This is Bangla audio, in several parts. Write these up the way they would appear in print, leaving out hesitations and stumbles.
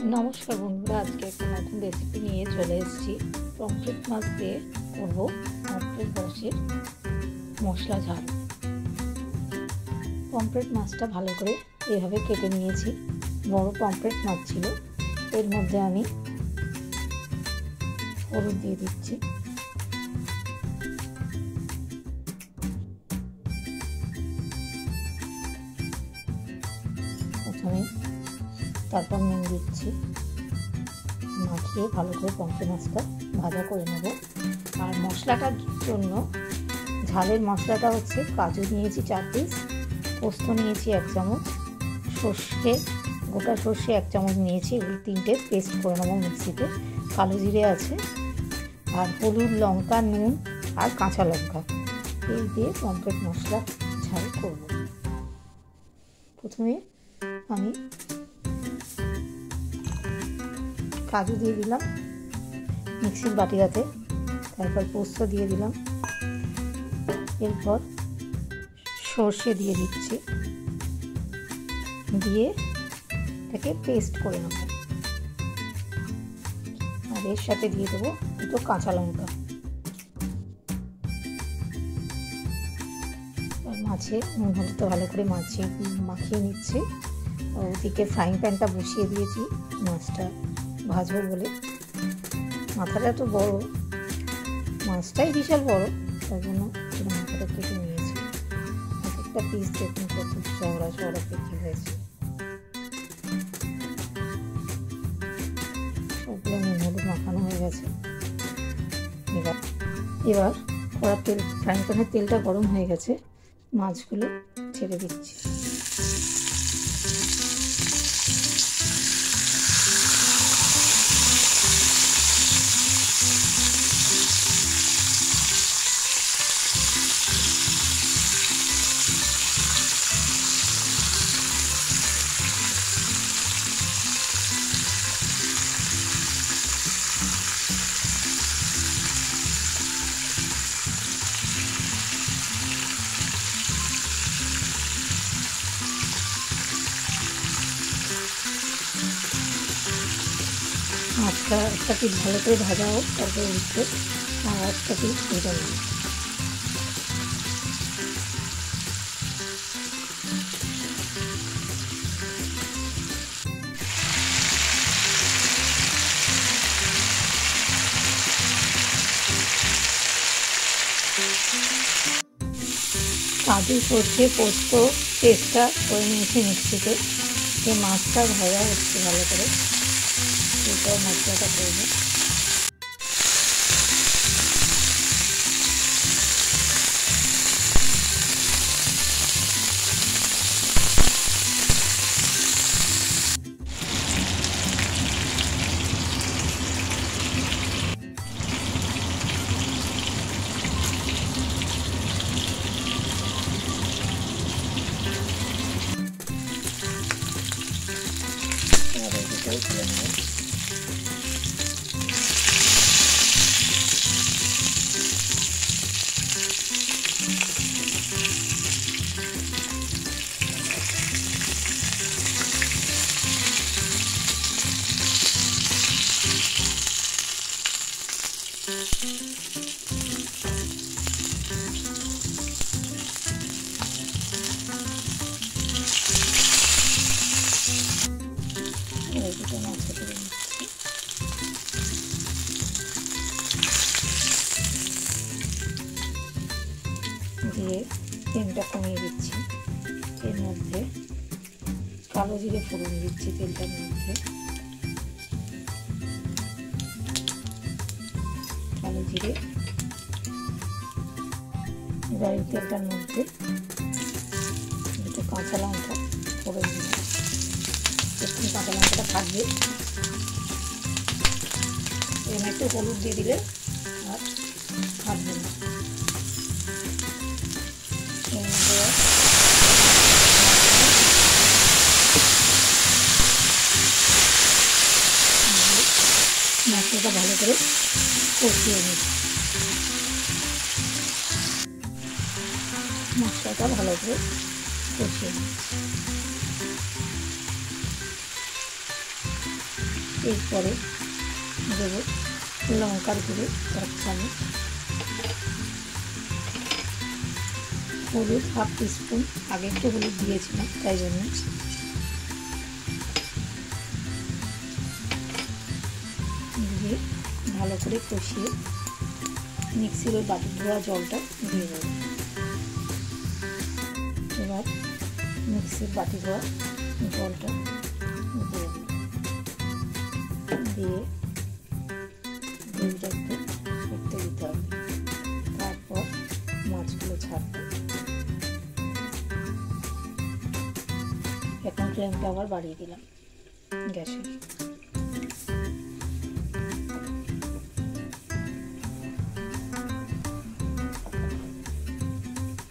नमस्कार बंधुरा आज के एक नतून रेसिपि निये चले एसेछि पमफ्रेट माछ दिये करब पमफ्रेट रसेर मशला झाल। पमफ्रेट माछटा भालो करे एभाবে केटे निয়েছি। बड़ पमफ्रेट माछ छिलो एर मধ্যে आमी हलुद दिये दिচ্ছি। प्रथमे তারপর নুন দিচ্ছি, মাখিয়ে ভালো করে পমফ্রেট মাছটা ভাজা করে নেব। আর মশলাটার জন্য ঝালের মশলাটা হচ্ছে কাজু নিয়েছি 4 পিস, পোস্ত নিয়েছি 1 চামচ, সর্ষে গোটা সর্ষে 1 চামচ নিয়েছি, এগুলো তিনটে পেস্ট করে নেব মিক্সিতে। কালো জিরে আছে আর হলুদ, লঙ্কা, নুন আর কাঁচা লঙ্কা, এই দিয়ে পমফ্রেট মশলা ঝাল করব। প্রথমে আমি काजू दिए दिलाम मिक्सिर बाटियाते, तारपर पोस्त दिए दिलाम, एरपर सर्षे दिए दिচ্ছি, दिए एटाके पेस्ट करे नेब। और एर साथे दिए देब दुটো काँचा लंका। माछे নুন হলুদটা ভালো করে মাখিয়ে নিচ্ছি। ওদিকে ফ্রাইং প্যানটা বসিয়ে দিয়েছি মাছটা ভাজবো বলে। মাথাটা তো বড়, মাছটাই বিশাল বড়, তার জন্য মাথাটা কেটে নিয়েছি। একটা পিস দেখুন কত চওড়া চওড়া কেটে হয়েছে। সবগুলো নুন হলুদ মাখানো হয়ে গেছে। এবার কড়ার তেল, ফ্রাইং প্যানের তেলটা গরম হয়ে গেছে, মাছগুলো ছেড়ে দিচ্ছি। মাছটা একটা পিঠ ভালো করে ভাজা হোক, তারপরে উঠতে আর একটা পিঠ ভেজে নেব। কাজু সর্ষে পোস্ত পেস্টটা করে নিয়েছি মিক্সিতে। এই মাছটা ভাজা হচ্ছে ভালো করে, এটাও মশলাটা করবো। দিয়ে তেলটা কমিয়ে দিচ্ছি। এর মধ্যে কালো জিরে ফোড়ন দিচ্ছি তেলটার মধ্যে। কালো জিরে, এবার এই তেলটার মধ্যে দুটো কাঁচা লঙ্কা ফোড়ন দিলাম। একটু কাঁচা লঙ্কাটা থাকবে, এখানে একটু হলুদ দিয়ে দিলে আর থাকবে না। মশলাটা ভালো করে কষিয়ে নিই। মশলাটা ভালো করে কষিয়ে নিই। এরপরে দেব লঙ্কার গুঁড়ো 1 চামচ, হলুদ 1/2 টিস্পুন, আগে একটু হলুদ দিয়েছিলাম তাই জন্য, দিয়ে ভালো করে কষিয়ে মিক্সির ওই বাটি ধোয়া জলটা দিয়ে দেব। এবার মিক্সির বাটি ধোয়া জলটা দিয়ে দেব, দিয়ে গ্রেভিটা একটু ফুটতে দিতে হবে। তারপর মাছগুলো ছাড়বো। এখন ফ্লেমটা আবার বাড়িয়ে দিলাম গ্যাসের।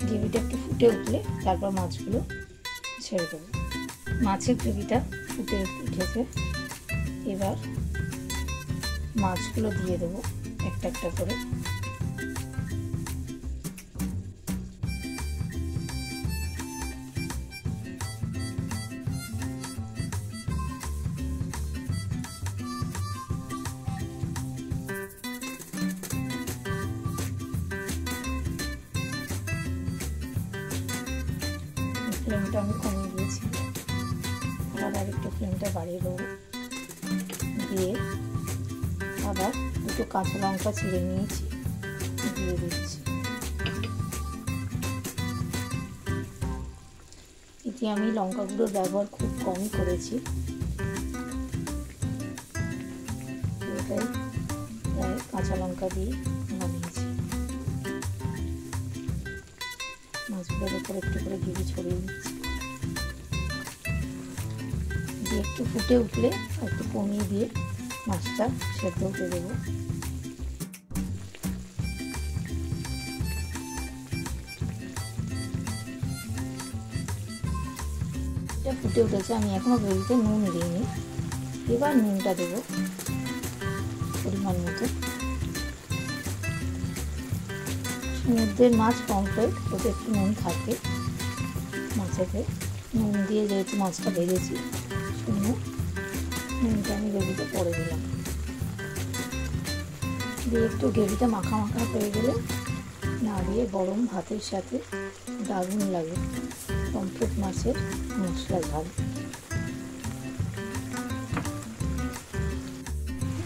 গ্রেভিটা একটু ফুটে উঠলে তারপর মাছগুলো ছেড়ে দেবো। মাছের গ্রেভিটা ফুটে উঠেছে, এবার মাছগুলো দিয়ে দেবো একটা একটা করে। ফ্লেমটা আমি কমিয়ে দিয়েছি, আবার একটু ফ্লেমটা বাড়িয়ে দেবো। দিয়ে আবার 2 কাঁচা লঙ্কা চিড়ে নিয়েছি, দিয়ে দিচ্ছি। এটি আমি লঙ্কা গুঁড়োর ব্যবহার খুব কমই করেছি, এটাই প্রায় কাঁচা লঙ্কা দিয়ে বানিয়েছি। মাছগুলোর উপর একটু করে গ্রেভি ছড়িয়ে দিচ্ছি, দিয়ে একটু ফুটে উঠলে একটু কমিয়ে দিয়ে মাছটা সেদ্ধ হতে দেবো। এটা ফুটে উঠেছে, আমি এখনো গ্রেভিতে নুন দিইনি, এবার নুনটা দেবো পরিমাণ মতো। সমুদ্রের মাছ পমফ্রেট, ওতে একটু নুন থাকে মাছেতে, নুন দিয়ে যেহেতু মাছটা ভেজেছি শূন্য, নুনটা আমি গ্রেভিতে পরে দিলাম। দিয়ে একটু গ্রেভিটা মাখা মাখা হয়ে গেলে নাড়িয়ে গরম ভাতের সাথে দারুণ লাগে পমফ্রেট মাছের মশলা ঝাল।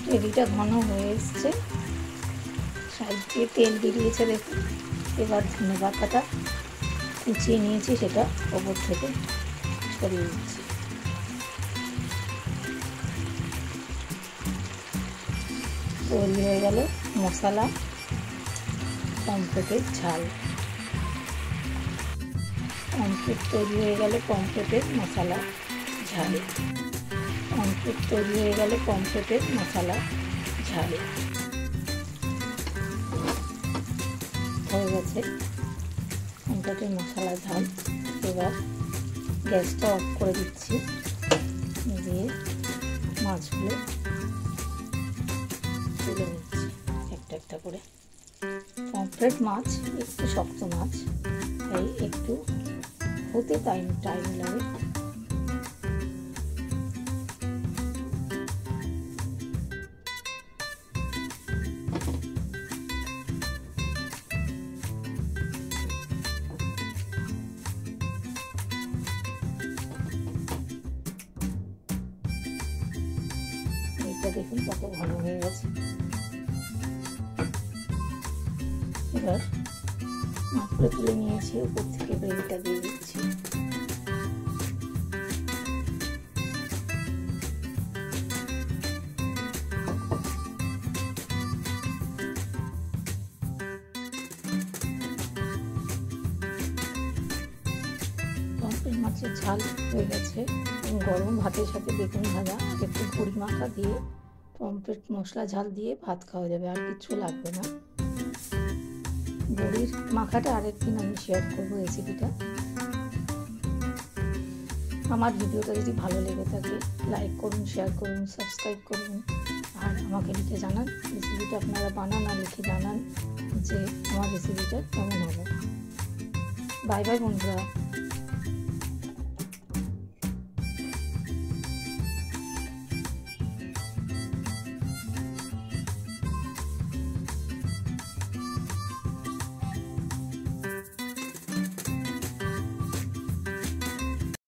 গ্রেভিটা ঘন হয়ে এসছে, সাইড দিয়ে তেল বেরিয়েছে দেখুন। এবার ধনে পাতাটা কুচিয়ে নিয়েছি, সেটা ওপর থেকে ছড়িয়ে দিচ্ছি। তৈরি হয়ে গেল মশলা পমফ্রেটের ঝাল। পমফ্রেট তৈরি হয়ে গেল পমফ্রেটের মশলা ঝাল। পমফ্রেট তৈরি হয়ে গেল পমফ্রেটের মশলা ঝাল। হয়ে গেছে পমফ্রেটের মশলা ঝাল। এবার গ্যাসটা অফ করে দিচ্ছি, দিয়ে মাছগুলো তুলে নিচ্ছি একটা একটা করে। পমফ্রেট মাছ একটু শক্ত মাছ, তাই একটু হতে টাইম লাগে। এটা দেখুন কত ঘন হয়ে গেছে। এবার মাছগুলো তুলে নিয়েছি, উপর থেকে গ্রেভিটা দিয়ে দিচ্ছি। পমফ্রেট মাছের ঝাল হয়ে গেছে, গরম ভাতের সাথে বেগুন ভাজা আর একটু বড়ি মাখা দিয়ে পমফ্রেট মশলা ঝাল দিয়ে ভাত খাওয়া যাবে, আর কিছু লাগবে না। বড়ির মাখাটা আরেকদিন আমি শেয়ার করবো রেসিপিটা। আমার ভিডিওটা যদি ভালো লেগে থাকে লাইক করুন, শেয়ার করুন, সাবস্ক্রাইব করুন, আর আমাকে লিখে জানান রেসিপিটা আপনারা বানান, আর লিখে জানান যে আমার রেসিপিটা কেমন হবে। বাই বাই বন্ধুরা।